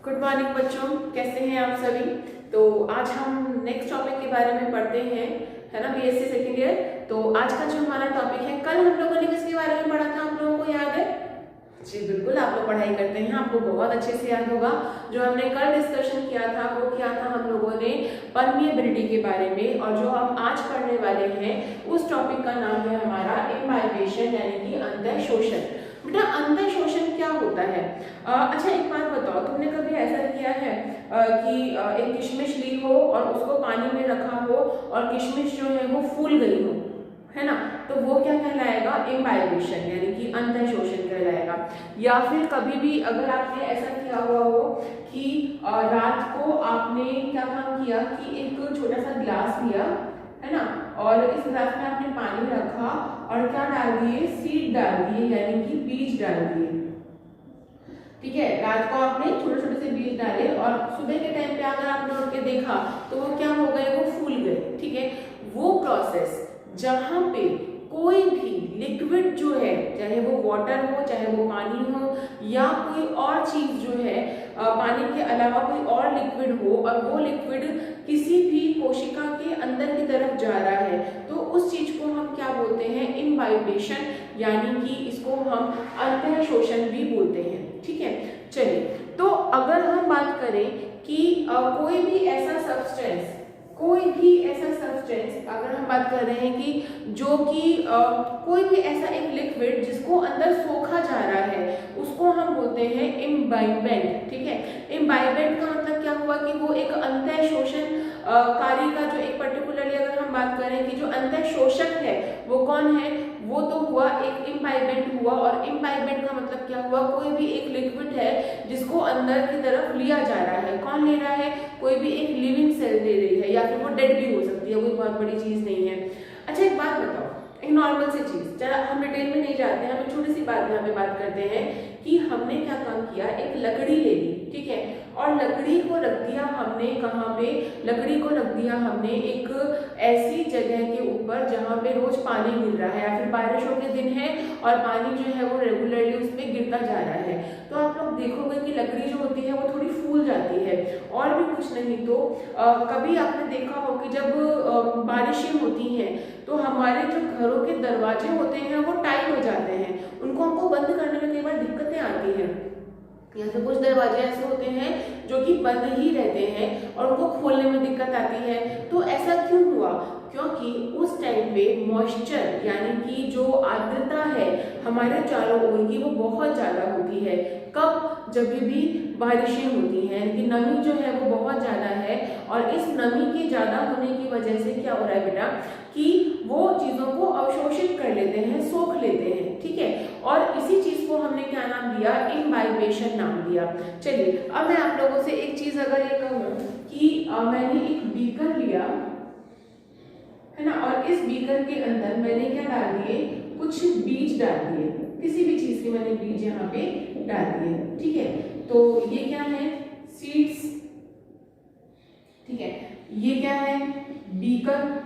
Good morning बच्चों, कैसे हैं आप सभी। तो आज हम नेक्स्ट टॉपिक के बारे में पढ़ते हैं, है ना, बीएससी सेकेंड ईयर। तो आज का जो हमारा टॉपिक है, कल हम लोगों ने किसके बारे में पढ़ा था, आप लोगों को याद है? जी बिल्कुल, आप लोग पढ़ाई करते हैं, आपको बहुत अच्छे से याद होगा। जो हमने कल डिस्कशन किया था वो किया था हम लोगों ने परमिएबिलिटी के बारे में, और जो हम आज पढ़ने वाले हैं उस टॉपिक का नाम है हमारा इम्बाइबेशन, यानी कि अंतः शोषण। बेटा अंतः शोषण क्या होता है? अच्छा एक बात बताओ, तुमने कभी ऐसा किया है कि एक किशमिश ली हो और उसको पानी में रखा हो और किशमिश जो है वो फूल गई हो, है ना, तो वो क्या कहलाएगा? इम्बाइबेशन, यानी कि अंतः शोषण कहलाएगा। या फिर कभी भी अगर आपने ऐसा किया हुआ हो कि रात को आपने क्या काम किया कि एक छोटा सा गिलास लिया, है ना, और इस गिलास में आपने पानी रखा और क्या डाल दिए? सीड डाल दिए, यानी कि बीज डाल दिए। ठीक है, रात को आपने छोटे छोटे से बीज डाले और सुबह के टाइम पे अगर आपने उठ के देखा तो वो क्या हो गए? वो फूल गए। ठीक है, वो प्रोसेस जहां पे कोई भी लिक्विड जो है, चाहे वो वाटर हो, चाहे वो पानी हो, या कोई और चीज जो है पानी के अलावा कोई और लिक्विड हो, और वो लिक्विड किसी भी कोशिका के अंदर की तरफ जा रहा है, तो उस चीज को हम क्या बोलते हैं? इम्बाइबेशन, यानी कि इसको हम अंतः शोषण भी बोलते हैं। ठीक है, चलिए, तो अगर हम बात करें कि कोई भी ऐसा सब्सटेंस अगर हम बात कर रहे हैं कि जो कि कोई भी ऐसा एक लिक्विड जिसको अंदर सोखा जा रहा है, उसको हम बोलते हैं इम्बाइबेंट। ठीक है, इम्बाइबेंट का मतलब क्या हुआ कि वो एक अंतः शोषण कारी का जो एक पर्टिकुलरली अगर हम बात करें कि जो अंतः शोषक है वो कौन है, वो तो हुआ एक इम्बाइबेंट हुआ। और इम्बाइबेंट का मतलब क्या हुआ? कोई भी एक लिक्विड है जिसको अंदर की तरफ लिया जा रहा है। कौन ले रहा है? कोई भी एक लिविंग सेल ले रही है, या फिर वो डेड भी हो सकती है, कोई बहुत बड़ी चीज नहीं है। अच्छा एक बात बताओ, एक नॉर्मल सी चीज, चला हम डिटेल में नहीं जाते हैं, हम छोटी सी बात यहाँ पे बात करते हैं कि हमने क्या काम किया, एक लकड़ी ले ली, ठीक है, और लकड़ी को रख दिया हमने कहाँ पे? लकड़ी को रख दिया हमने एक ऐसी जगह के ऊपर जहाँ पे रोज पानी गिर रहा है, या फिर बारिशों के दिन है और पानी जो है वो रेगुलरली उसमें गिरता जा रहा है, तो आप लोग देखोगे कि लकड़ी जो होती है वो थोड़ी फूल जाती है। और भी कुछ नहीं तो कभी आपने देखा हो कि जब बारिशें होती हैं तो हमारे जो घरों के दरवाजे होते हैं वो टाइट हो जाते हैं, उनको हमको बंद करने में कई बार दिक्कतें आती हैं, या फिर कुछ दरवाजे ऐसे होते हैं जो कि बंद ही रहते हैं और उनको खोलने में दिक्कत आती है। तो ऐसा क्यों हुआ? क्योंकि उस टाइम पे मॉइस्चर, यानी कि जो आर्द्रता है हमारे चारों ओर की, वो बहुत ज्यादा होती है। कब? जब भी बारिशें होती हैं, कि नमी जो है वो बहुत ज्यादा है, और इस नमी के ज्यादा होने की वजह से क्या हो रहा है बेटा कि वो चीजों को अवशोषित कर लेते हैं, सोख लेते हैं। ठीक है, और इसी चीज को हमने क्या नाम दिया? इम्बाइबेशन नाम दिया। चलिए, अब मैं आप लोगों से एक चीज अगर ये कहूँ कि मैंने एक बीकर लिया, है ना, और इस बीकर के अंदर मैंने क्या डाल दिए? कुछ बीज डाल दिए, किसी भी चीज के मैंने बीज यहाँ पे डाल दिए। ठीक है, तो ये क्या है? सीड्स। ठीक है, ये क्या है? बीकर।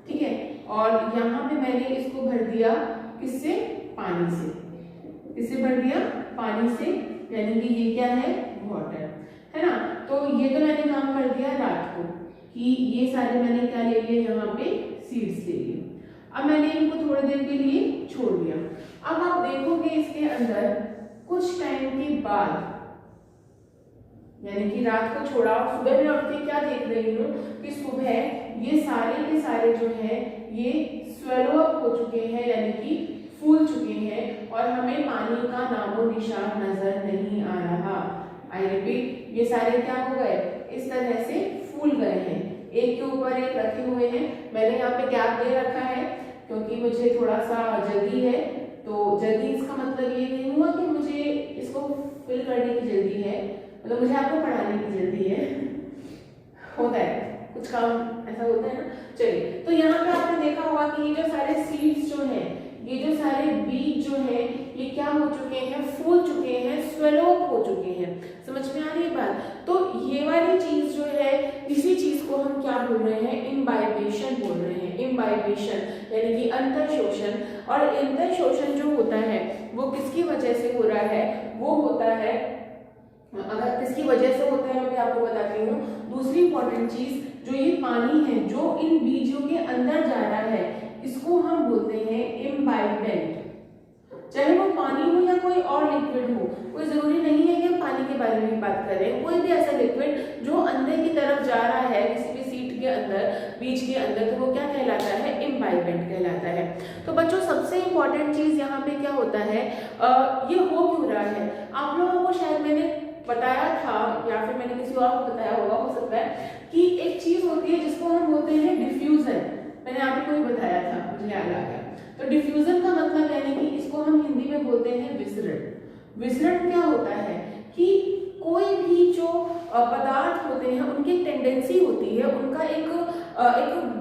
ठीक है, और यहाँ पे मैंने इसको भर दिया किससे? पानी से। किससे भर दिया? पानी से, यानी कि ये क्या है? वाटर, है ना। तो ये तो मैंने काम कर दिया रात को कि ये सारे मैंने क्या ले लिए? यहाँ पे सीड्स ले लिए। अब मैंने इनको थोड़ी देर के लिए छोड़ दिया। अब आप देखोगे इसके अंदर कुछ टाइम के बाद, यानी कि रात को छोड़ा और सुबह में उठ के क्या देख रही हूँ कि सुबह ये सारे के सारे जो है ये स्वेलो अप हो चुके हैं, यानी कि फूल चुके हैं, और हमें पानी का नामो निशान नजर नहीं आ रहा। आई रिपीट, ये सारे क्या हो गए? इस तरह से फूल गए हैं, एक के ऊपर एक रखे हुए हैं। मैंने यहाँ पे गैप दे रखा है क्योंकि मुझे थोड़ा सा जल्दी है। तो जल्दी इसका मतलब ये नहीं हुआ कि मुझे इसको फिल करने की जल्दी है, मतलब मुझे आपको पढ़ाने की जल्दी है, होता है कुछ काम ऐसा होता है ना। चलिए, तो यहाँ पे आपने देखा होगा कि ये जो सारे सीड्स जो हैं, ये जो सारे बीज जो हैं, ये क्या हो चुके हैं? फूल चुके हैं, स्वेलो अप हो चुके हैं। समझ में आ रही है बात? तो ये वाली चीज जो है, इसी चीज को हम क्या बोल रहे हैं? इम्बाइबेशन बोल रहे हैं। इम्बाइबेशन यानी कि अंतः शोषण। और अंतः शोषण जो होता है वो किसकी वजह से हो रहा है? वो होता है अगर किसकी वजह से होता है मैं भी आपको बताती हूँ। दूसरी इंपॉर्टेंट चीज, जो ये पानी है जो इन बीजों के अंदर जा रहा है, इसको हम बोलते हैं इम्बाइबेंट। चाहे वो पानी हो या कोई और लिक्विड हो, कोई जरूरी नहीं है कि हम पानी के बारे में बात करें, कोई भी ऐसा लिक्विड जो अंदर की तरफ जा रहा है किसी भी सीड के अंदर, बीज के अंदर, तो वो क्या कहलाता है, इम्बाइबेंट कहलाता है। तो बच्चों सबसे इंपॉर्टेंट चीज यहाँ पे क्या होता है, ये हो क्यों रहा है, आप लोगों को शायद मैंने बताया था या फिर मैंने किसी और को बताया होगा, हो सकता है कि एक चीज होती है जिसको हम बोलते हैं डिफ्यूजन। मैंने आपको ही बताया था, मुझे याद आ गया। तो डिफ्यूजन का मतलब यानी कि इसको हम हिंदी में बोलते हैं विसरण। विसरण क्या होता है कि कोई भी जो पदार्थ होते हैं उनकी टेंडेंसी होती है, उनका एक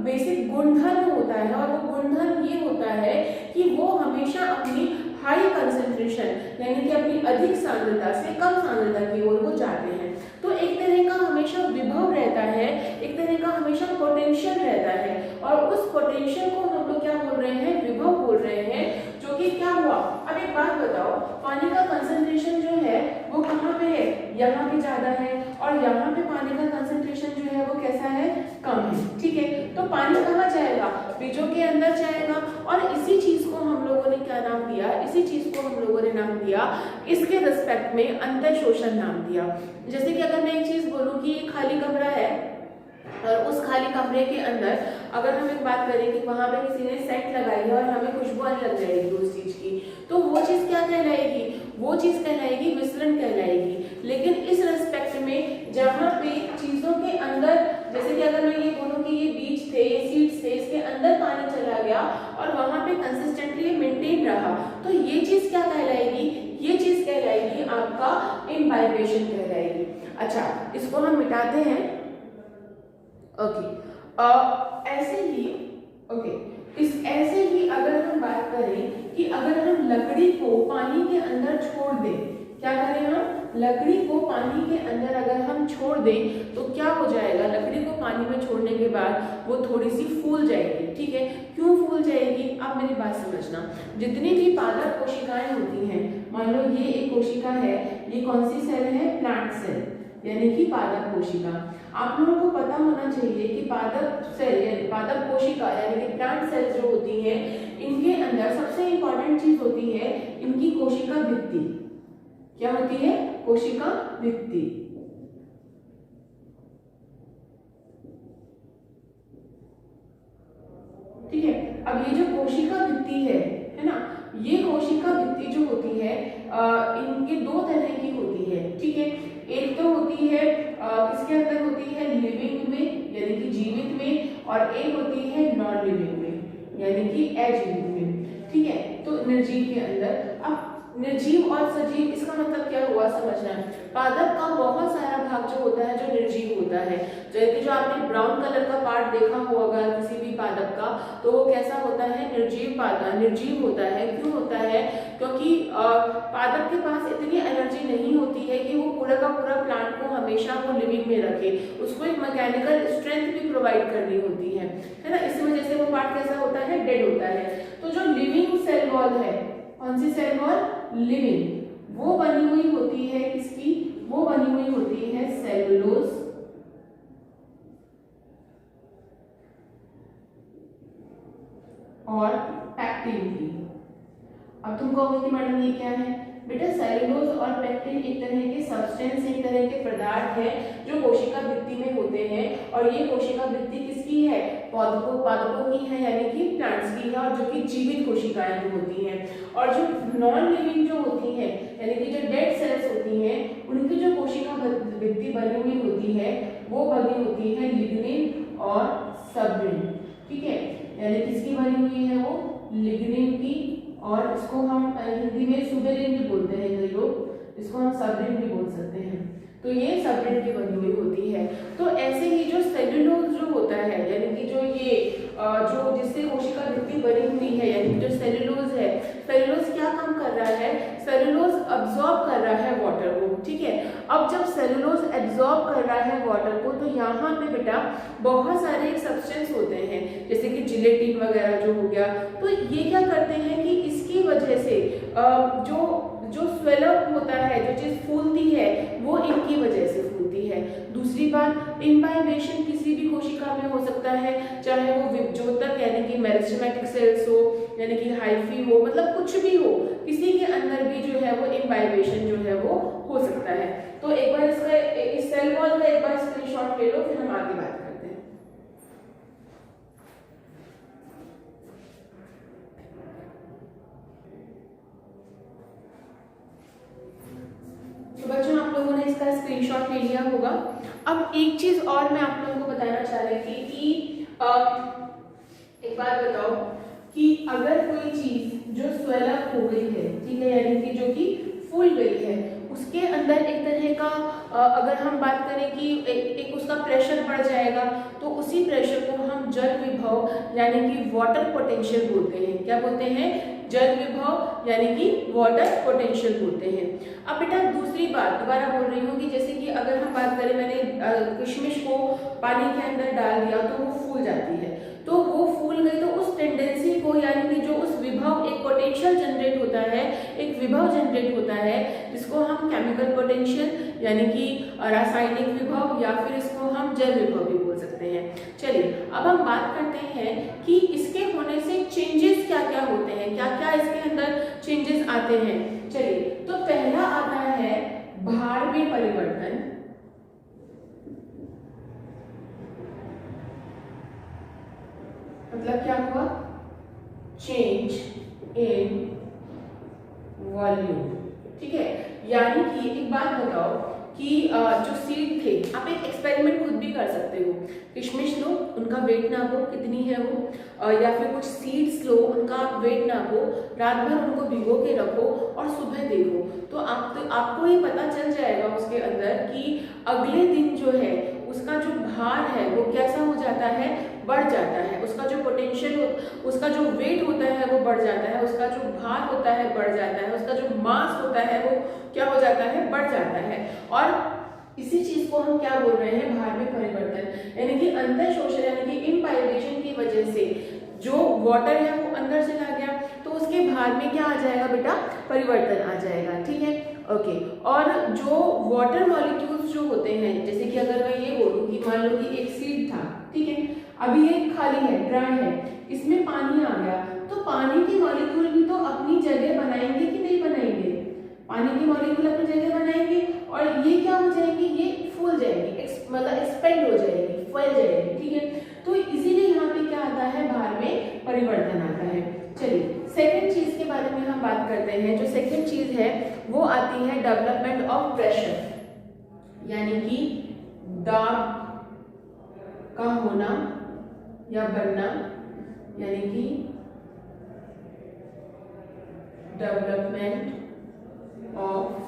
बेसिक गुणधर्म होता है, और वो गुणधर्म ये होता है कि वो हमेशा अपनी हाई कंसंट्रेशन यानी कि अपनी अधिक सांद्रता से कम सांद्रता की ओर वो जाते हैं। तो एक तरह का हमेशा विभव रहता है, एक तरह का हमेशा पोटेंशियल रहता है, और उस पोटेंशियल को हम लोग क्या बोल रहे हैं, विभव बोल रहे हैं। जो कि क्या हुआ, अब एक बात बताओ, पानी का कंसंट्रेशन जो है वो कहाँ पे है, यहाँ पे ज्यादा है, और यहाँ पे पानी का कंसंट्रेशन जो है वो कैसा है, कम है। ठीक है, तो पानी कहाँ जाएगा, बीजों के अंदर जाएगा, और इसी चीज को हम लोगों ने क्या नाम दिया, इसी चीज को हम लोगों ने नाम दिया, इसके रिस्पेक्ट में अंतर शोषण नाम दिया। जैसे कि अगर मैं एक चीज बोलूं कि ये खाली कमरा है, और उस खाली कमरे के अंदर अगर हम एक बात करें कि वहां पे किसी ने सेंट लगाई है और हमें खुशबू आने लग जाएगी उस चीज की, तो वो चीज क्या कहलाएगी, वो चीज कहलाएगी विसरण कहलाएगी। लेकिन इस रेस्पेक्ट में जहां पे चीजों के अंदर, जैसे कि अगर मैं ये बोलूं कि ये बीज थे, ये सीड्स थे, इसके अंदर पानी चला गया और वहां पे कंसिस्टेंटली मेंटेन रहा, तो ये चीज क्या कहलाएगी, ये चीज कहलाएगी आपका इम्बाइबेशन कहलाएगी। अच्छा, इसको हम मिटाते हैं। ऐसे ही अगर हम बात करें कि अगर हम लकड़ी को पानी के अंदर छोड़ दें, क्या करें हम, लकड़ी को पानी के अंदर अगर हम छोड़ दें तो क्या हो जाएगा, लकड़ी को पानी में छोड़ने के बाद वो थोड़ी सी फूल जाएगी। ठीक है, क्यों फूल जाएगी, आप मेरी बात समझना। जितनी भी पादप कोशिकाएं होती हैं, मान लो ये एक कोशिका है, ये कौन सी सेल है, प्लांट सेल यानी कि पादप कोशिका। आप लोगों को पता होना चाहिए कि पादप सेल, पादप कोशिका यानी कि प्लांट सेल्स जो होती हैं, इनके अंदर सबसे इंपॉर्टेंट चीज होती है इनकी कोशिका भित्ति। क्या होती है, कोशिका भित्ति। ठीक है, अब ये जो कोशिका भित्ति है ना, ये कोशिका भित्ति जो होती है इनके दो तरह की होती है। ठीक है, एक तो होती है किसके अंदर होती है, लिविंग में यानी कि जीवित में, और एक होती है नॉन लिविंग में यानी कि अजीवित में। ठीक है, तो निर्जीव के अंदर। अब निर्जीव और सजीव, इसका मतलब क्या हुआ समझना है। पादप का बहुत सारा भाग जो होता है जो निर्जीव होता है, जैसे कि जो आपने ब्राउन कलर का पार्ट देखा होगा किसी भी पादप का, तो वो कैसा होता है, निर्जीव होता है। क्यों होता है, क्योंकि पादप के पास इतनी एनर्जी नहीं होती है कि वो पूरा का पूरा प्लांट को हमेशा वो लिविंग में रखे, उसको एक मैकेनिकल स्ट्रेंथ भी प्रोवाइड करनी होती है ना। इस वजह से वो पार्ट कैसा होता है, डेड होता है। तो जो लिविंग सेल वॉल है, कौन सी सेल वॉल, लिविंग, वो बनी हुई होती है किसकी, वो बनी हुई होती है सेलुलोज और पैक्टिन की। अब तुम कहोगे कि मैडम ये क्या है, बेटा सेलुलोज और पैक्टिन एक तरह के सब्सटेंस, एक तरह के पदार्थ है जो कोशिका भित्ति में होते हैं, और ये कोशिका भित्ति किसकी है, पादपों की है यानी कि प्लांट्स की है, और जो कि जीवित कोशिकाएं जो होती हैं। और जो नॉन लिविंग जो होती है यानी कि जो डेड सेल्स होती हैं, उनकी जो कोशिका भित्ति बनी हुई होती है वो बनी होती है लिग्निन और सब्रिन। ठीक है, यानी किसकी बनी हुई है, वो लिग्निन की, और इसको हम हिंदी में सुबेरिन भी बोलते हैं कई लोग, इसको हम सब्रिन भी बोल सकते हैं। तो ये सब्रिन की बनी हुई होती है। तो ऐसे ही जो सेलुलोज जो होता है यानी कि जो ये जो जिससे कोशिका भित्ति बनी हुई है यानी कि जो सेलुलोज है, सेलुलोज क्या काम कर रहा है, सेलुलोज अब्सॉर्ब कर रहा है वाटर को। ठीक है, अब जब सेलुलोज एब्सॉर्ब कर रहा है वाटर को, तो यहाँ पे बेटा बहुत सारे सब्सटेंस होते हैं जैसे कि जिलेटिन वगैरह जो हो गया, तो ये क्या करते हैं कि इसकी वजह से जो स्वेलअप होता है, जो चीज फूलती है, वो दूसरी बात, इम्बाइबेशन किसी भी कोशिका में हो सकता है, चाहे वो विभजोतक यानी कि मेरिस्टेमेटिक सेल्स हो, यानी कि हाइफी हो, मतलब कुछ भी हो, किसी के अंदर भी जो है वो इम्बाइबेशन जो है वो हो सकता है। तो एक बार इसका इस सेल वॉल का एक बार स्क्रीनशॉट ले लो, फिर हम आगे बात करते हैं। तो बच्चों आप लोगों ने इसका स्क्रीनशॉट ले लिया होगा। अब एक चीज और मैं आप लोगों को बताना चाह रही थी कि एक बात बताओ कि अगर कोई चीज जो स्वेल अप हो गई है, ठीक है, यानी कि जो कि फूल गई है, उसके अंदर एक तरह का अगर हम बात करें कि एक उसका प्रेशर बढ़ जाएगा, तो उसी प्रेशर को हम जल विभव यानी कि वाटर पोटेंशियल बोलते हैं। क्या बोलते हैं? जल विभव यानी कि वाटर पोटेंशियल बोलते हैं। अब बेटा दूसरी बात दोबारा बोल रही हूँ कि जैसे कि अगर हम बात करें, मैंने किशमिश को पानी के अंदर डाल दिया तो वो फूल जाती है, तो वो फूल गई, तो उस टेंडेंसी को यानी कि जो उस विभव, एक पोटेंशियल जनरेट होता है, एक विभव जनरेट होता है, जिसको हम केमिकल पोटेंशियल यानी कि रासायनिक विभव या फिर इसको हम जल विभव भी बोल सकते हैं। चलिए अब हम बात करते हैं कि इसके होने से चेंजेस क्या क्या होते हैं, क्या क्या इसके अंदर चेंजेस आते हैं। चलिए तो पहला आता है भार में परिवर्तन। मतलब क्या हुआ? चेंज इन वॉल्यूम, ठीक है। यानी कि एक बात बताओ कि जो सीड थे, आप एक एक्सपेरिमेंट खुद भी कर सकते हो। किशमिश लो, उनका वेट नापो कितनी है वो, या फिर कुछ सीड्स लो, उनका वेट नापो, रात भर उनको भिगो के रखो और सुबह देखो, तो आपको ये पता चल जाएगा उसके अंदर कि अगले दिन जो है उसका जो भार है वो कैसा हो जाता है, बढ़ जाता है। उसका जो पोटेंशियल, उसका जो वेट होता है वो बढ़ जाता है, उसका जो भार होता है बढ़ जाता है, उसका जो मास होता है वो क्या हो जाता है, बढ़ जाता है। और इसी चीज को हम क्या बोल रहे हैं, भार में परिवर्तन, यानी कि अंतर शोषण यानी कि इम्बाइबेशन की वजह से जो वाटर है वो अंदर चला गया, तो उसके भार में क्या आ जाएगा बेटा, परिवर्तन आ जाएगा, ठीक है, ओके। और जो वाटर मॉलिक्यूल्स जो होते हैं, जैसे कि अगर मैं ये बोलूं कि मान लो कि एक सीड था, ठीक है, अभी ये खाली है, ड्राई है, इसमें पानी आ गया, तो पानी के मॉलिक्यूल भी तो अपनी जगह बनाएंगे कि नहीं बनाएंगे? पानी के मॉलिक्यूल अपनी जगह बनाएंगे और ये क्या हो जाएंगे, ये फूल जाएंगे, मतलब एक्सपेंड हो जाएगी, फैल जाएगी, ठीक है। तो इसीलिए यहाँ पे क्या आता है, भार में परिवर्तन आता है। चलिए सेकंड चीज के बारे में हम बात करते हैं। जो सेकंड चीज है वो आती है डेवलपमेंट ऑफ प्रेशर, यानी कि दाब का होना या बनना, यानी कि डेवलपमेंट ऑफ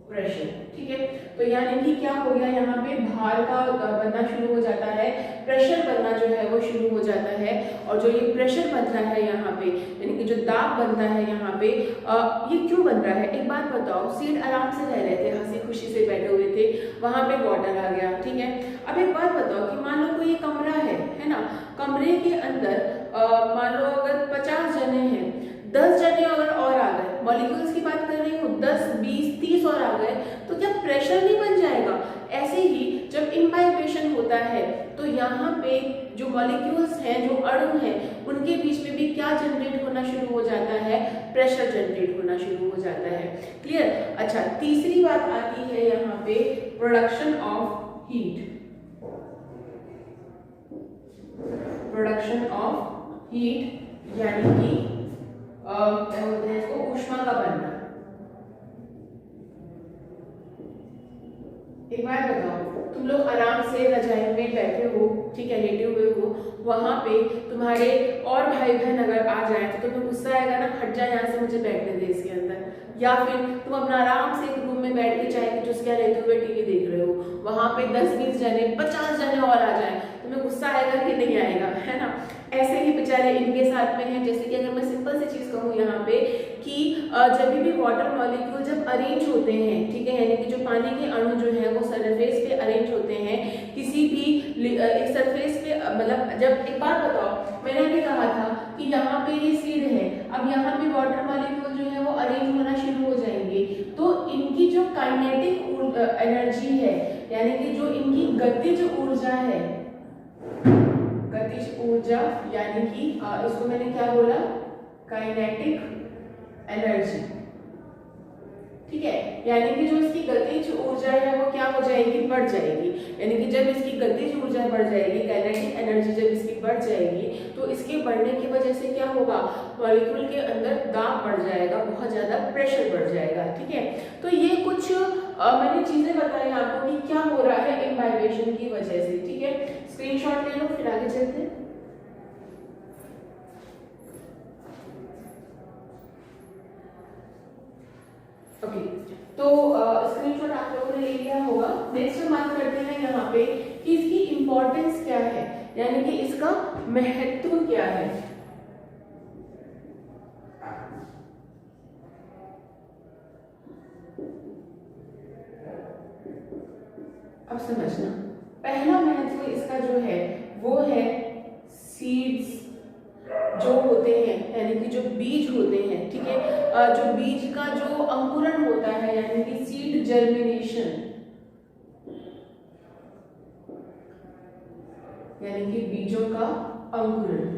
प्रेशर, ठीक है। तो यानी कि क्या हो गया, यहाँ पे भार का बनना शुरू हो जाता है, प्रेशर बनना जो है वो शुरू हो जाता है। और जो ये प्रेशर बन रहा है यहाँ पे, यानी कि जो दाब बनता है यहाँ पे, ये क्यों बन रहा है? एक बात बताओ, सीड आराम से रह रहे थे, हंसी खुशी से बैठे हुए थे, वहां पे वाटर आ गया, ठीक है। अब एक बात बताओ कि मान लो कोई ये कमरा है ना, कमरे के अंदर मान लो अगर 50 जने हैं, 10 जने अगर और आ गए, मॉलिक्यूल्स की बात कर रही हूँ, 10, 20, 30 और आ गए, तो क्या प्रेशर नहीं बन जाएगा? ऐसे ही जब इम्बाइबेशन होता है तो यहाँ पे जो मॉलिक्यूल्स हैं, जो अणु हैं, उनके बीच में भी क्या जनरेट होना शुरू हो जाता है, प्रेशर जनरेट होना शुरू हो जाता है। क्लियर? अच्छा, तीसरी बात आती है यहाँ पे production of heat, production of heat यानी कि क्या बोलते हैं इसको, ऊष्मा का बनना। एक बार बताओ, तुम लोग आराम से रजाई में बैठे हो, ठीक है, लेटे हुए हो, वहां पे तुम्हारे और भाई बहन अगर आ जाए तो तुम्हें गुस्सा आएगा ना, हट जाए यहाँ से, मुझे बैठने दे इसके अंदर। या फिर तुम अपना आराम से एक रूम में बैठ के चाय की चुस्कियां लेते हुए टीवी देख रहे हो, वहां पे 10, 20 जने, 50 जने और आ जाए, तुम्हें गुस्सा आएगा कि नहीं आएगा, है ना? ऐसे ही बेचारे इनके साथ में है। जैसे कि अगर मैं सिंपल सी चीज कहूँ यहाँ पे कि जब भी वाटर मॉलिक्यूल जब अरेंज होते हैं, ठीक है, यानी कि जो पानी के अणु जो है वो सरफेस पे अरेंज होते हैं, किसी भी एक सरफेस पे, मतलब जब, एक बात बताओ, मैंने अभी कहा था कि यहाँ पे ये सीड है, अब यहाँ पे वाटर मॉलिक्यूल जो है वो अरेंज होना शुरू हो जाएंगे, तो इनकी जो काइनेटिक एनर्जी है, यानी कि जो इनकी गतिज ऊर्जा है, गतिज ऊर्जा यानी कि इसको मैंने क्या बोला, काइनेटिक एनर्जी, ठीक है। यानी कि जो इसकी गतिज ऊर्जा है वो क्या हो जाएगी, बढ़ जाएगी। यानी कि जब इसकी गतिज ऊर्जा बढ़ जाएगी, काइनेटिक एनर्जी जब इसकी बढ़ जाएगी, तो इसके बढ़ने की वजह से क्या होगा, मॉलिक्यूल के अंदर दाब बढ़ जाएगा, बहुत ज्यादा प्रेशर बढ़ जाएगा, ठीक है। तो ये कुछ मैंने चीजें बताई आपको कि क्या हो रहा है इम्बाइबेशन की वजह से, ठीक है। स्क्रीनशॉट ले लो, फिर आगे चलते हैं। ओके, तो स्क्रीनशॉट आप लोगों ने ले लिया होगा। नेक्स्ट हम बात करते हैं यहाँ पे कि इसकी इंपॉर्टेंस क्या है, यानी कि इसका महत्व क्या है। अब समझना, पहला महत्व इसका जो है वो है सीड्स जो होते हैं, यानी कि जो बीज होते हैं, ठीक है। जो बीज का जो अंकुरण होता है, यानी कि सीड जर्मिनेशन, यानी कि बीजों का अंकुरण।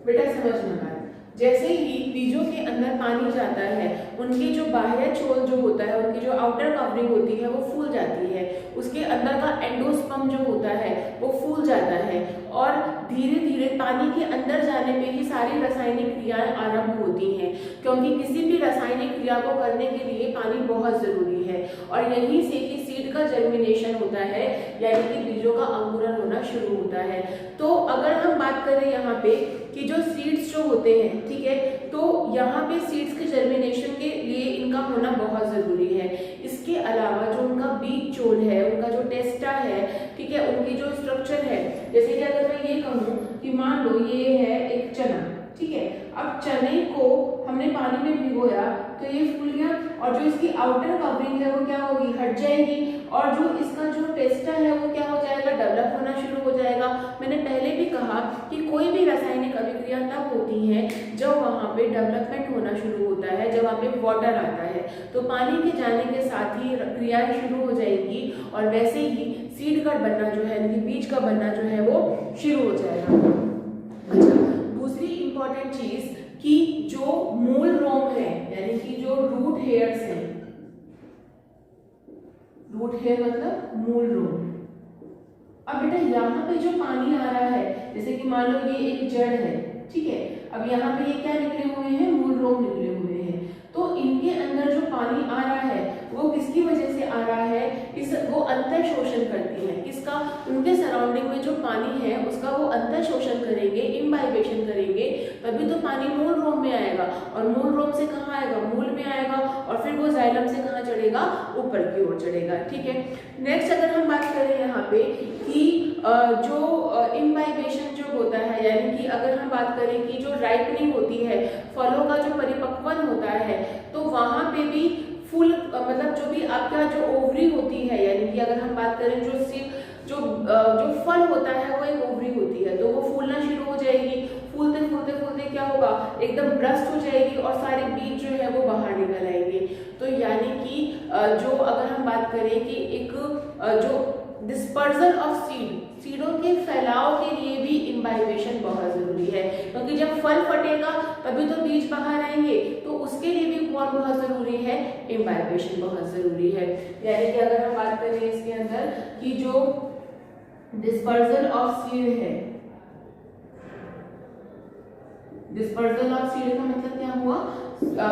बेटा समझना बात, जैसे ही बीजों के अंदर पानी जाता है, उनके जो बाह्य छोल जो होता है, उनकी जो आउटर कवरिंग होती है वो फूल जाती है, उसके अंदर का एंडोस्पर्म जो होता है वो फूल जाता है, और धीरे धीरे पानी के अंदर जाने में ही सारी रासायनिक क्रियाएं आरंभ होती हैं, क्योंकि किसी भी रासायनिक क्रिया को करने के लिए पानी बहुत जरूरी है। और यहीं से ही सीड का जर्मिनेशन होता है, यानी कि बीजों का अंकुरण होना शुरू होता है। तो अगर हम बात करें यहाँ पे कि जो सीड्स जो होते हैं, ठीक है, तो यहाँ पे सीड्स के जर्मिनेशन के लिए इनका होना बहुत जरूरी है। इसके अलावा जो उनका बीज चोल है, उनका जो टेस्टा है, ठीक है, उनकी जो स्ट्रक्चर है, जैसे कि अगर मैं ये कहूँ कि मान लो ये है एक चना, ठीक है, अब चने को हमने पानी में भिगोया तो ये फूल गया, और जो इसकी आउटर कवरिंग है वो क्या होगी, हट जाएगी, और जो इसका जो टेस्टा है वो क्या हो जाएगा, डेवलप होना शुरू हो जाएगा। मैंने पहले भी कहा कि कोई भी रासायनिक अभिक्रिया तब होती है जब वहाँ पे डेवलपमेंट होना शुरू होता है, जब वहाँ पे वाटर आता है, तो पानी के जाने के साथ ही क्रियाएं शुरू हो जाएंगी, और वैसे ही सीड का बनना जो है, यानी बीज का बनना जो है वो शुरू हो जाएगा। अच्छा, दूसरी इंपॉर्टेंट चीज कि जो मूल रोम है, यानी कि जो रूट हेयर्स हैं, रूट हेयर मतलब मूल रोम। अब बेटा यहाँ पे जो पानी आ रहा है, जैसे कि मान लो ये एक जड़ है, ठीक है, अब यहाँ पे ये क्या निकले हुए हैं, मूल रोम निकले हुए हैं, तो इनके अंदर जो पानी आ रहा है वो किसकी वजह से आ रहा है, वो अंतर शोषण करती है, किसका, उनके सराउंडिंग में जो पानी है उसका वो अंतर शोषण करेंगे, इम्बाइबेशन करेंगे, तभी तो पानी मूल रोम में आएगा, और मूल रोम से कहाँ आएगा, मूल में आएगा, और फिर वो जाइलम से कहाँ चढ़ेगा, ऊपर की ओर चढ़ेगा, ठीक है। नेक्स्ट अगर हम बात करें यहाँ पे कि जो इम्बाइबेशन जो होता है, यानी कि अगर हम बात करें कि जो राइपनिंग होती है, फलों का जो परिपक्वन होता है, तो वहां पे भी फूल मतलब जो भी आपका जो ओवरी होती है, यानी कि अगर हम बात करें जो फल होता है वो एक ओवरी होती है, तो वो फूलना शुरू हो जाएगी, फूलते फूलते फूलते क्या होगा, एकदम ब्रस्ट हो जाएगी, और सारे बीज जो है वो बाहर निकल आएंगे। तो यानी कि जो अगर हम बात करें कि एक जो डिस्पर्जल ऑफ सीडों के फैलाव के लिए भी इम्बाइबेशन बहुत जरूरी है, क्योंकि जब फल फटेगा तभी तो बीज बाहर आएंगे, तो उसके लिए भी कौन बहुत जरूरी है, इम्बाइबेशन बहुत जरूरी है। यानी कि अगर हम बात करें इसके अंदर कि जो डिस्पर्जल ऑफ सीड है, डिस्पर्जल ऑफ सीड का मतलब क्या हुआ,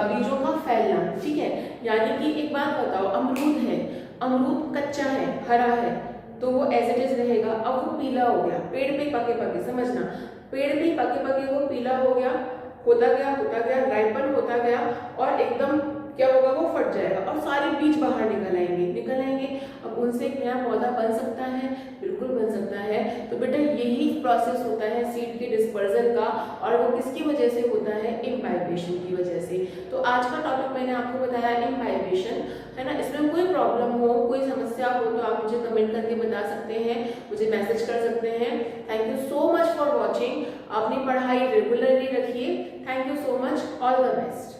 बीजों का फैलना, ठीक है। यानी कि एक बात बताओ, अमरूद है, अमरूद कच्चा है, हरा है, तो वो एज इट इज रहेगा, अब वो पीला हो गया, पेड़ पे पके पके, समझना, पेड़ पे पके पके वो पीला हो गया, होता गया राइपन होता गया, और एकदम क्या होगा, वो फट जाएगा, और सारे बीज बाहर निकल आएंगे। अब उनसे एक नया पौधा बन सकता है, बिल्कुल बन सकता है। तो बेटा यही प्रोसेस होता है सीड के डिस्पर्जल का, और वो किसकी वजह से होता है, इम्बाइबेशन की वजह से। तो आज का टॉपिक मैंने आपको बताया इम्बाइबेशन, है ना। इसमें कोई प्रॉब्लम हो, कोई समस्या हो तो आप मुझे कमेंट करके बता सकते हैं, मुझे मैसेज कर सकते हैं। Thank you so much for watching. अपनी पढ़ाई रेगुलरली रखिए। Thank you so much, all the best.